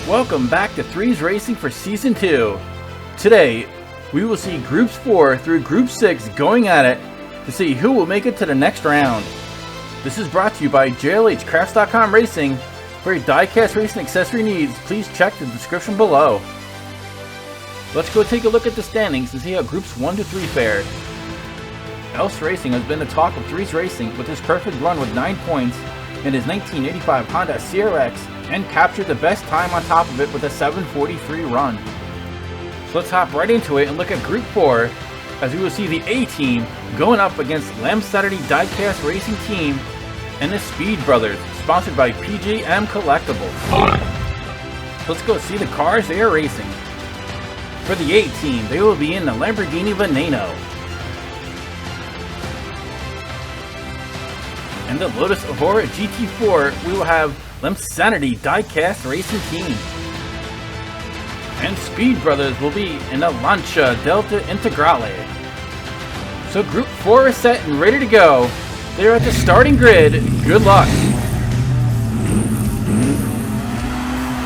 Welcome back to 3's Racing for Season 2. Today, we will see Groups 4 through Group 6 going at it to see who will make it to the next round. This is brought to you by JLHcrafts.com Racing. For your diecast racing accessory needs, please check the description below. Let's go take a look at the standings and see how Groups 1 to 3 fared. Else Racing has been the talk of 3's Racing with his perfect run with 9 points in his 1985 Honda CRX and captured the best time on top of it with a 7:43 run. So let's hop right into it and look at Group 4 as we will see the A team going up against Lem Saturday Diecast Racing Team and the Speed Brothers, sponsored by PJM Collectibles. So let's go see the cars they are racing. For the A team, they will be in the Lamborghini Veneno. And the Lotus Evora GT4, we will have Lem Sanity Diecast Racing Team. And Speed Brothers will be in the Lancia Delta Integrale. So Group 4 is set and ready to go. They're at the starting grid. Good luck.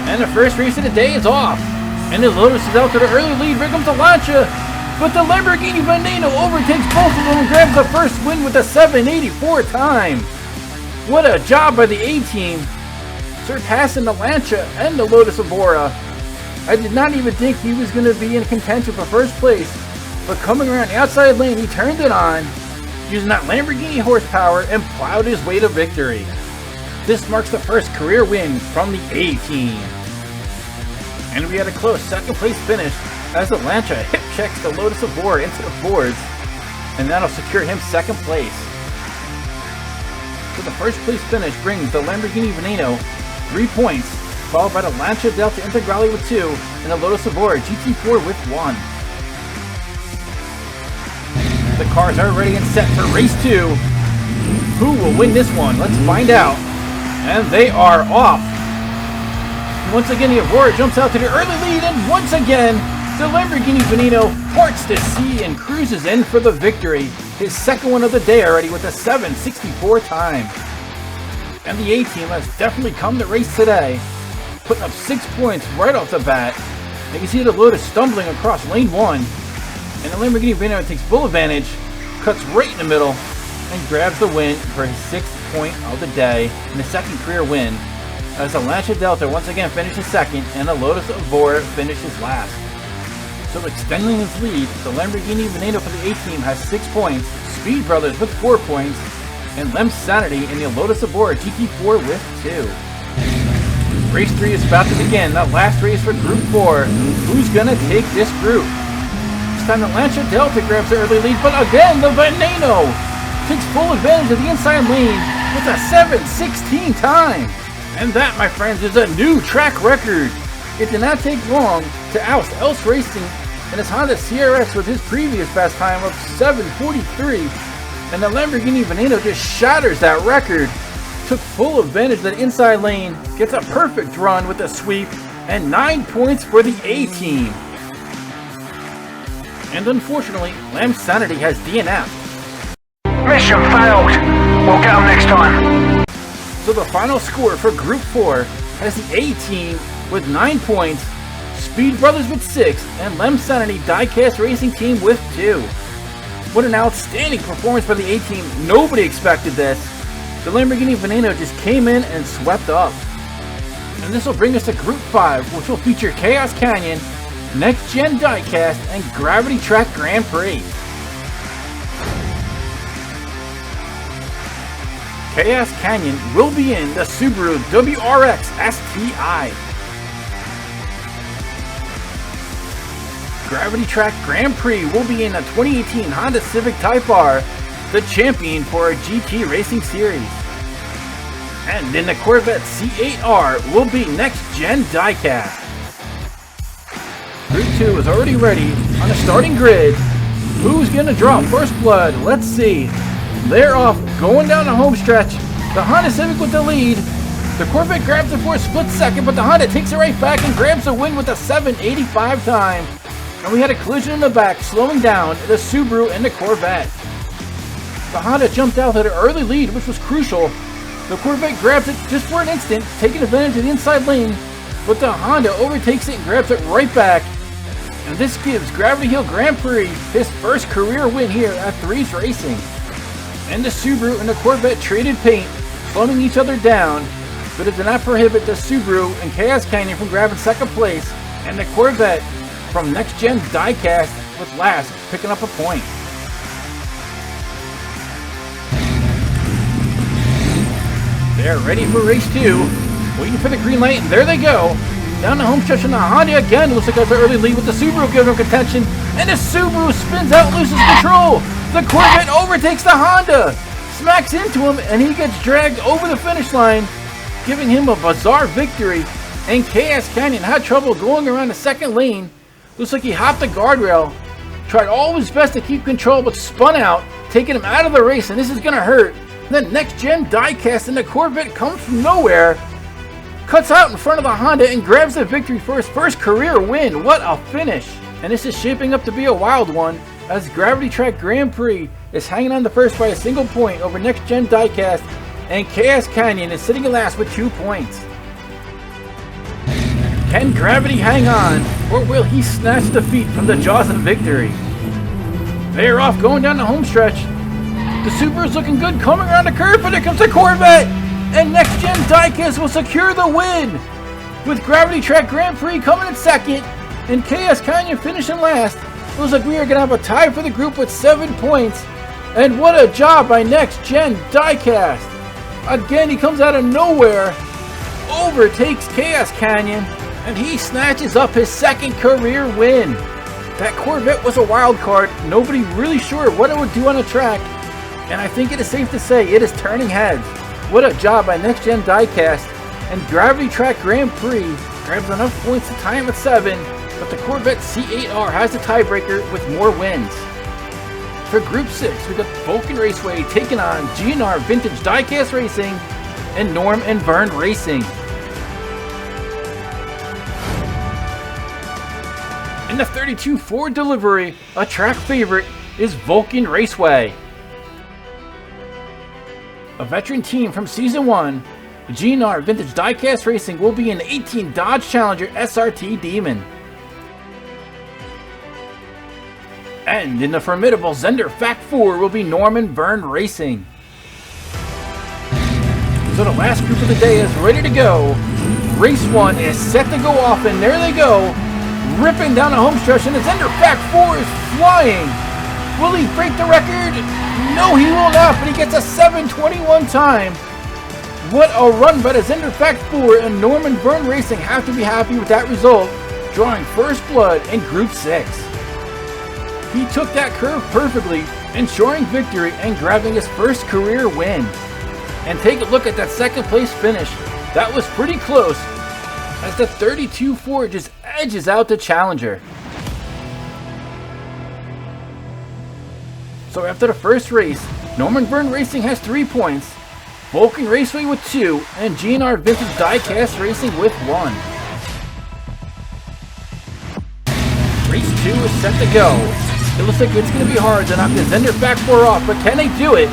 And the first race of the day is off. And the Lotus is out to the early lead. Here comes the Lancia. But the Lamborghini Veneno overtakes both of them and grabs the first win with a 7:84 time. What a job by the A team, surpassing the Lancia and the Lotus Evora. I did not even think he was going to be in contention for first place, but coming around the outside lane, he turned it on, using that Lamborghini horsepower and plowed his way to victory. This marks the first career win from the A team. And we had a close second place finish as the Lancia hip checks the Lotus Evora into the boards, and that'll secure him second place. So the first place finish brings the Lamborghini Veneno 3 points, followed by the Lancia Delta Integrale with 2, and the Lotus Evora GT4 with 1. The cars are ready and set for race 2. Who will win this one? Let's find out. And they are off. Once again, the Evora jumps out to the early lead, and once again, the Lamborghini Veneno parts to sea and cruises in for the victory. His second one of the day already with a 7:64 time. And the A team has definitely come to race today, putting up 6 points right off the bat. And you can see the Lotus stumbling across lane 1. And the Lamborghini Veneno takes full advantage, cuts right in the middle, and grabs the win for his 6th point of the day and his second career win. As the Lancia Delta once again finishes second and the Lotus Evora finishes last. So extending his lead, the Lamborghini Veneno for the A team has 6 points, Speed Brothers with 4 points, and Lem Sanity in the Lotus Evora GT4 with 2. Race 3 is about to begin, that last race for Group 4. Who's gonna take this group? This time the Lancia Delta grabs the early lead, but again the Veneno takes full advantage of the inside lane with a 7:16 time. And that, my friends, is a new track record. It did not take long to oust Else Racing and his Honda CRX with his previous best time of 7:43. And the Lamborghini Veneno just shatters that record. Took full advantage of the inside lane, gets a perfect run with a sweep, and 9 points for the A team. And unfortunately, Lem Sanity has DNF'd. Mission failed. We'll get them next time. So the final score for Group 4 has the A team with 9 points, Speed Brothers with 6, and Lem Sanity Diecast Racing Team with 2. What an outstanding performance by the A team. Nobody expected this. The Lamborghini Veneno just came in and swept up. And this will bring us to Group 5, which will feature Chaos Canyon, Next Gen Diecast, and Gravity Track Grand Prix. Chaos Canyon will be in the Subaru WRX STI. Gravity Track Grand Prix will be in a 2018 Honda Civic Type R, the champion for a GT Racing Series. And in the Corvette C8R will be Next Gen Diecast. Group 2 is already ready on the starting grid. Who's gonna draw first blood? Let's see. They're off, going down the home stretch. The Honda Civic with the lead. The Corvette grabs it for a split second, but the Honda takes it right back and grabs the win with a 7:85 time. And we had a collision in the back, slowing down the Subaru and the Corvette. The Honda jumped out at an early lead, which was crucial. The Corvette grabs it just for an instant, taking advantage of the inside lane, but the Honda overtakes it and grabs it right back. And this gives Gravity Hill Grand Prix his first career win here at 3's Racing. And the Subaru and the Corvette traded paint, slowing each other down, but it did not prohibit the Subaru and Chaos Canyon from grabbing second place, and the Corvette from Next Gen Diecast was last, picking up a point. They're ready for race 2, waiting for the green light, and there they go. Down the home stretch, and the Honda again looks like has an early lead with the Subaru giving them contention, and the Subaru spins out and loses control. The Corvette overtakes the Honda, smacks into him, and he gets dragged over the finish line, giving him a bizarre victory. And Chaos Canyon had trouble going around the second lane. Looks like he hopped the guardrail, tried all his best to keep control, but spun out, taking him out of the race, and this is going to hurt. Then Next Gen Diecast and the Corvette comes from nowhere, cuts out in front of the Honda, and grabs the victory for his first career win. What a finish! And this is shaping up to be a wild one, as Gravity Track Grand Prix is hanging on the first by a single point over Next Gen Diecast, and Chaos Canyon is sitting in last with 2 points. Can Gravity hang on, or will he snatch defeat from the jaws of victory? They're off going down the home stretch. The Subaru's looking good coming around the curve, but here comes the Corvette! And Next Gen Diecast will secure the win! With Gravity Track Grand Prix coming in second, and Chaos Canyon finishing last. It looks like we are going to have a tie for the group with 7 points. And what a job by Next Gen Diecast! Again, he comes out of nowhere, overtakes Chaos Canyon, and he snatches up his second career win. That Corvette was a wild card. Nobody really sure what it would do on the track, and I think it is safe to say it is turning heads. What a job by Next Gen Diecast, and Gravity Track Grand Prix grabs enough points to tie him at 7, but the Corvette C8R has the tiebreaker with more wins. For Group 6, we got Vulcan Raceway taking on GNR Vintage Diecast Racing and Norm and Vern Racing. In the 32 Ford delivery, a track favorite is Vulcan Raceway. A veteran team from Season 1, GNR Vintage Diecast Racing will be an 18 Dodge Challenger SRT Demon. And in the formidable Zender Fact 4 will be Norman Vern Racing. So the last group of the day is ready to go. Race 1 is set to go off, and there they go, ripping down the home stretch, and the Zender Fact 4 is flying. Will he break the record? No, he will not, but he gets a 7:21 time. What a run by the Zender Fact 4, and Norman Vern Racing have to be happy with that result, drawing first blood in Group 6. He took that curve perfectly, ensuring victory and grabbing his first career win. And take a look at that second place finish. That was pretty close, as the 32 Ford just edges out the Challenger. So after the first race, Norman Vern Racing has 3 points, Vulcan Raceway with 2, and GNR Vintage Diecast Racing with 1. Race 2 is set to go. It looks like it's going to be hard to knock the Zender Fact 4 off, but can they do it?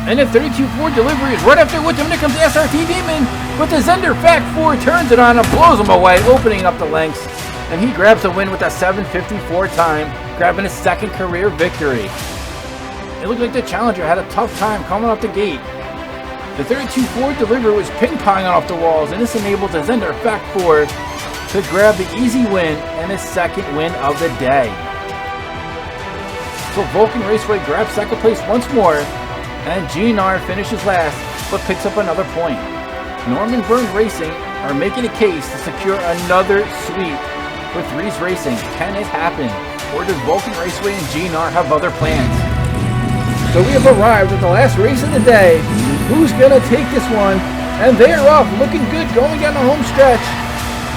And the 32 Ford delivery is right after with them. Here comes the SRT Demon, but the Zender Fact 4 turns it on and blows him away, opening up the lengths. And he grabs the win with a 7:54 time, grabbing his second career victory. It looked like the Challenger had a tough time coming out the gate. The 32 Ford delivery was ping-ponging off the walls, and this enabled the Zender Fact 4 to grab the easy win and his second win of the day. So Vulcan Raceway grabs second place once more, and GNR finishes last, but picks up another point. Norman Vern Racing are making a case to secure another sweep for 3's Racing. Can it happen? Or does Vulcan Raceway and GNR have other plans? So we have arrived at the last race of the day. Who's gonna take this one? And they're off, looking good, going down the home stretch.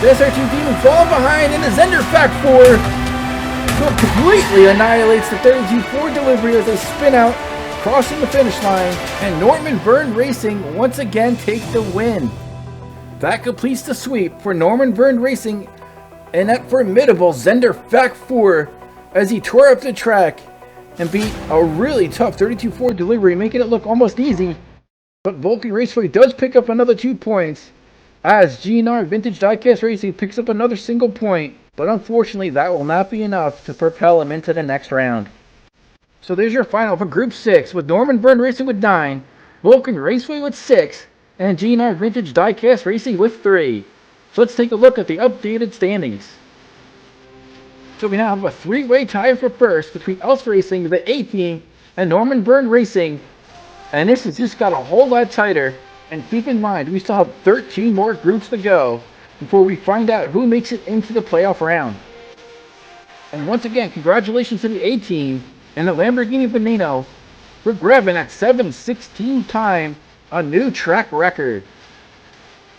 The SR2 Demon falling behind, and the Zender Fact 4 completely annihilates the 32 Ford delivery as they spin out, crossing the finish line, and Norman Vern Racing once again take the win. That completes the sweep for Norman Vern Racing and that formidable Zender Fact 4 as he tore up the track and beat a really tough 32 Ford delivery, making it look almost easy. But Vulcan Raceway does pick up another 2 points as GNR Vintage Diecast Racing picks up another single point, but unfortunately that will not be enough to propel him into the next round. So there's your final for Group 6, with Norman Byrne Racing with 9, Vulcan Raceway with 6, and GNR Vintage Diecast Racing with 3. So let's take a look at the updated standings. So we now have a three-way tie for first between Else Racing, the A team, and Norman Byrne Racing. And this has just got a whole lot tighter. And keep in mind, we still have 13 more groups to go before we find out who makes it into the playoff round. And once again, congratulations to the A team and the Lamborghini Veneno for grabbing that 7/16 time a new track record.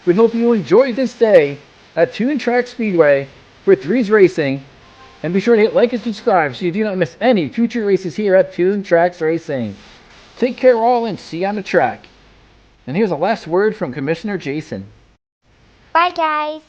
We hope you enjoyed this day at Toon Track Speedway for 3's Racing. And be sure to hit like and subscribe so you do not miss any future races here at Toon Tracks Racing. Take care all and see you on the track. And here's a last word from Commissioner Jason. Bye guys.